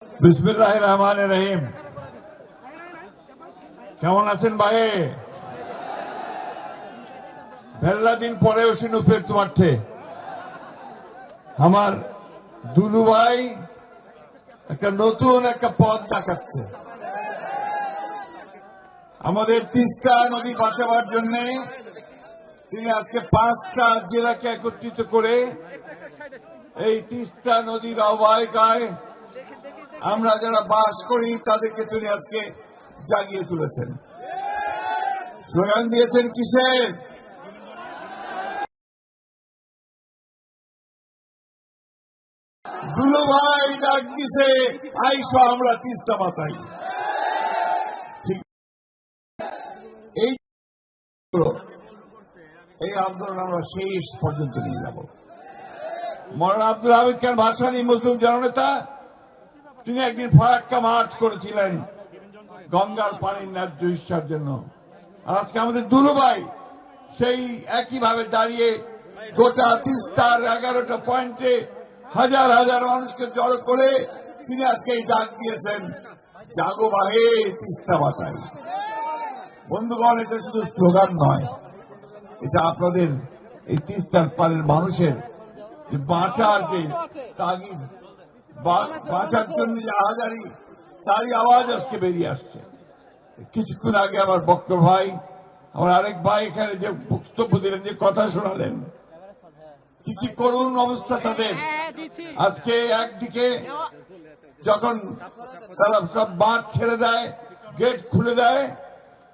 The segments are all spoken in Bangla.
বিসমিল্লাহির রহমানির রহিম। কেমন আছেন ভাই? ভেল্লা দিন পরে ওসিনু ফের তোমার থে আমার দুলু ভাই একটা নতুন একটা পথ দেখাচ্ছে। আমাদের তিস্তা নদী বাঁচাবার জন্য তিনি আজকে 5টা জেলাকে একত্রিত করে এই তিস্তা নদীর অববাহিকায় আমরা যারা বাস করি তাদেরকে তিনি আজকে জাগিয়ে তুলেছেন। স্লোগান দিয়েছেন কিসের? দুলু ভাই ডাক দিছে আইসো আমরা তিস্তা বাঁচাই। ঠিক এই আন্দোলন আমরা শেষ পর্যন্ত নিয়ে যাব। মৌলানা আব্দুল হামিদ খান ভাসানী মুসলিম জননেতা তিনি একদিন ফারাক্কা মার্চ করেছিলেন গঙ্গার পানির ন্যায্য হিস্যার জন্য। আর আজকে আমাদের দুলু ভাই সেই একইভাবে দাঁড়িয়ে গোটা তিস্তার 11টা পয়েন্টে হাজার হাজার মানুষকে জড়ো করে তিনি আজকে এই ডাক দিয়েছেন, জাগো বাহে তিস্তা বাঁচাই। বন্ধুগণ, এটা শুধু স্লোগান নয়, এটা আপনাদের এই তিস্তার পারের মানুষের যে বাঁচার যে তাগিদ, বাঁচার জন্য যে আহাজারি, তারই আওয়াজ আজকে বেরিয়ে আসছে। কিছুক্ষণ আগে আমার বক্কর ভাই, আমার আরেক ভাই এখানে যে বক্তব্য দিলেন, যে কথা শোনালেন, কি করুণ অবস্থা তাদের। আজকে একদিকে যখন তারা সব বাঁধ ছেড়ে দেয়, গেট খুলে দেয়,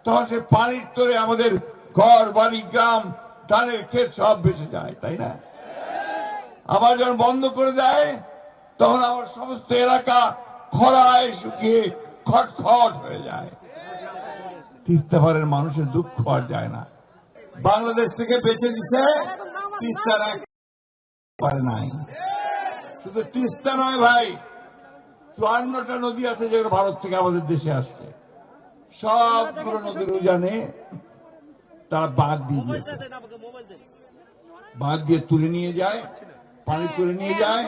তখন সে পানির তোরে আমাদের ঘর বাড়ি গ্রাম ধানের ক্ষেত সব ভেসে যায়, তাই না? আবার যখন বন্ধ করে দেয় তখন আমার সমস্ত এলাকা খরায় শুকিয়ে খটখট হয়ে যায়। তিস্তা পারের মানুষের দুঃখ আর যায় না। বাংলাদেশ থেকে বেঁচে দিছে তিস্তার এক পারে নাই। শুধু তিস্তা নয় ভাই, 54টা নদী আছে যেগুলো ভারত থেকে আমাদের দেশে আসছে। সবগুলো নদীর উজানে তারা বাঁধ দিয়ে দিয়েছে। বাঁধ দিয়ে তুলে নিয়ে যায়, পানি তুলে নিয়ে যায়,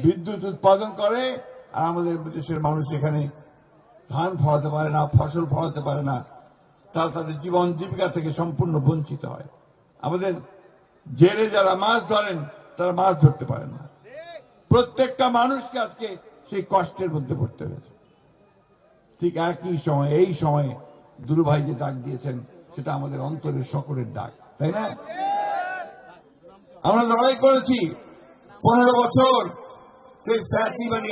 বিদ্যুৎ উৎপাদন করে। আর আমাদের দেশের মানুষ এখানে ধান ফলাতে পারে না, ফসল ফলাতে পারে না, তারা তাদের জীবন জীবিকা থেকে সম্পূর্ণ বঞ্চিত হয়। আমাদের জেলে যারা মাছ ধরেন তারা মাছ ধরতে পারে না। প্রত্যেকটা মানুষকে আজকে সেই কষ্টের মধ্যে পড়তে হয়েছে। ঠিক একই সময়, এই সময়ে দুলু ভাই যে ডাক দিয়েছেন সেটা আমাদের অন্তরের সকলের ডাক, তাই না? আমরা লড়াই করেছি 15 বছর সেই ফ্যাসিবাদী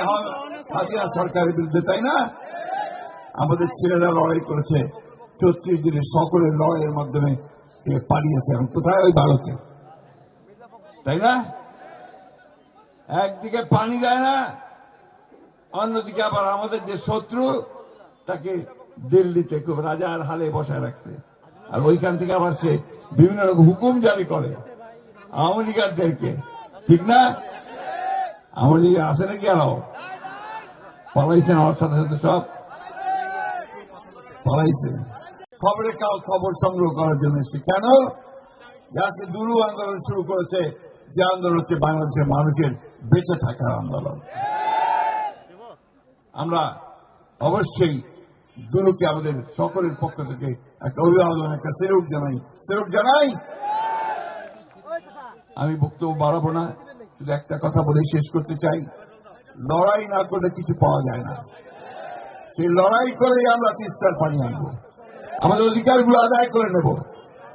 হাসিনা সরকারের বিরুদ্ধে, তাই না? আমাদের ছেলেরা লড়াই করেছে 34 দিনের সকলের লড়াইয়ের মাধ্যমে পালিয়েছে। এখন কোথায়? ওই ভারতে, তাই না? একদিকে পানি দেয় না, অন্যদিকে আবার আমাদের যে শত্রু তাকে দিল্লিতে খুব রাজার হালে বসায় রাখছে। আর ওইখান থেকে আবার সে বিভিন্ন রকম হুকুম জারি করে আওয়ামী লীগারদেরকে, ঠিক না? আওয়ামী লীগ আছে নাকি? আরো পালাইছেন, আমার সাথে সাথে সব পালাইছে। খবর সংগ্রহ করার জন্য এসছে। কেন? আজকে দুলু আন্দোলন শুরু করেছে, যে আন্দোলন হচ্ছে বাংলাদেশের মানুষের বেঁচে থাকার আন্দোলন। আমরা অবশ্যই দুলুকে আমাদের সকলের পক্ষ থেকে একটা অভিবাদন, একটা সেলুট জানাই। আমি বক্তব্য বাড়াবো না, শুধু একটা কথা বলেই শেষ করতে চাই। লড়াই না করলে কিছু পাওয়া যায় না। সেই লড়াই করেই আমরা তিস্তার পানি আনবো, আমাদের অধিকারগুলো আদায় করে নেব।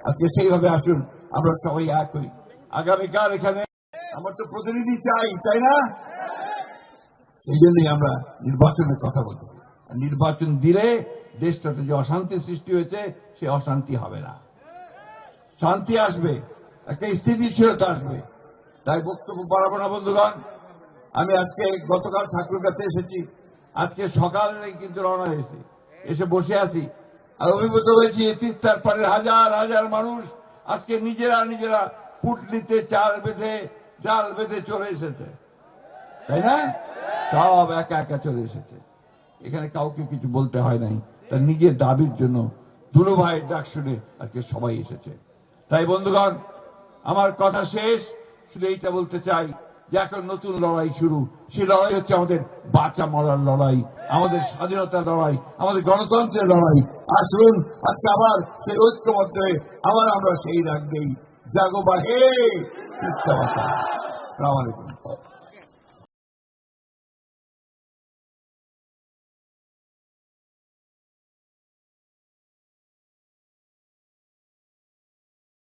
আজকে সেইভাবে আসুন আমরা সবাই এক হই। আগামীকাল এখানে আমার তো প্রতিনিধি চাই, তাই না? সেই জন্যই আমরা নির্বাচনের কথা বলতেছি। নির্বাচন দিলে দেশটাতে যে অশান্তি সৃষ্টি হয়েছে সে অশান্তি হবে না, শান্তি আসবে, একটা স্থিতিশীলতা আসবে। তাই বক্তব্য বাড়াবো না বন্ধুগণ। আমি আজকে গতকাল ঠাকুরগাঁতে এসেছি, আজকে সকালে কিন্তু রওনা হয়েছি, এসে বসে আছি আর অভিভূত হয়েছি। তিস্তার পারের হাজার হাজার মানুষ আজকে নিজেরা পুটলিতে চাল বেঁধে ডাল বেঁধে চলে এসেছে, তাই না? সব একা একা চলে এসেছে। এখানে কাউকে কিছু বলতে হয় নাই, তার নিজের দাবির জন্য দুলু ভাইয়ের ডাক শুনে আজকে সবাই এসেছে। তাই বন্ধুগণ, আমার কথা শেষ, শুধু এইটা বলতে চাই যে এখন নতুন লড়াই শুরু। সেই লড়াই হচ্ছে আমাদের বাঁচা মরার লড়াই, আমাদের স্বাধীনতার লড়াই, আমাদের গণতন্ত্রের লড়াই। আসুন আজকে আবার সেই ঐক্যবদ্ধ হয়ে আবার আমরা সেই ডাক দেই, জাগো বাহে। আসসালামু আলাইকুম।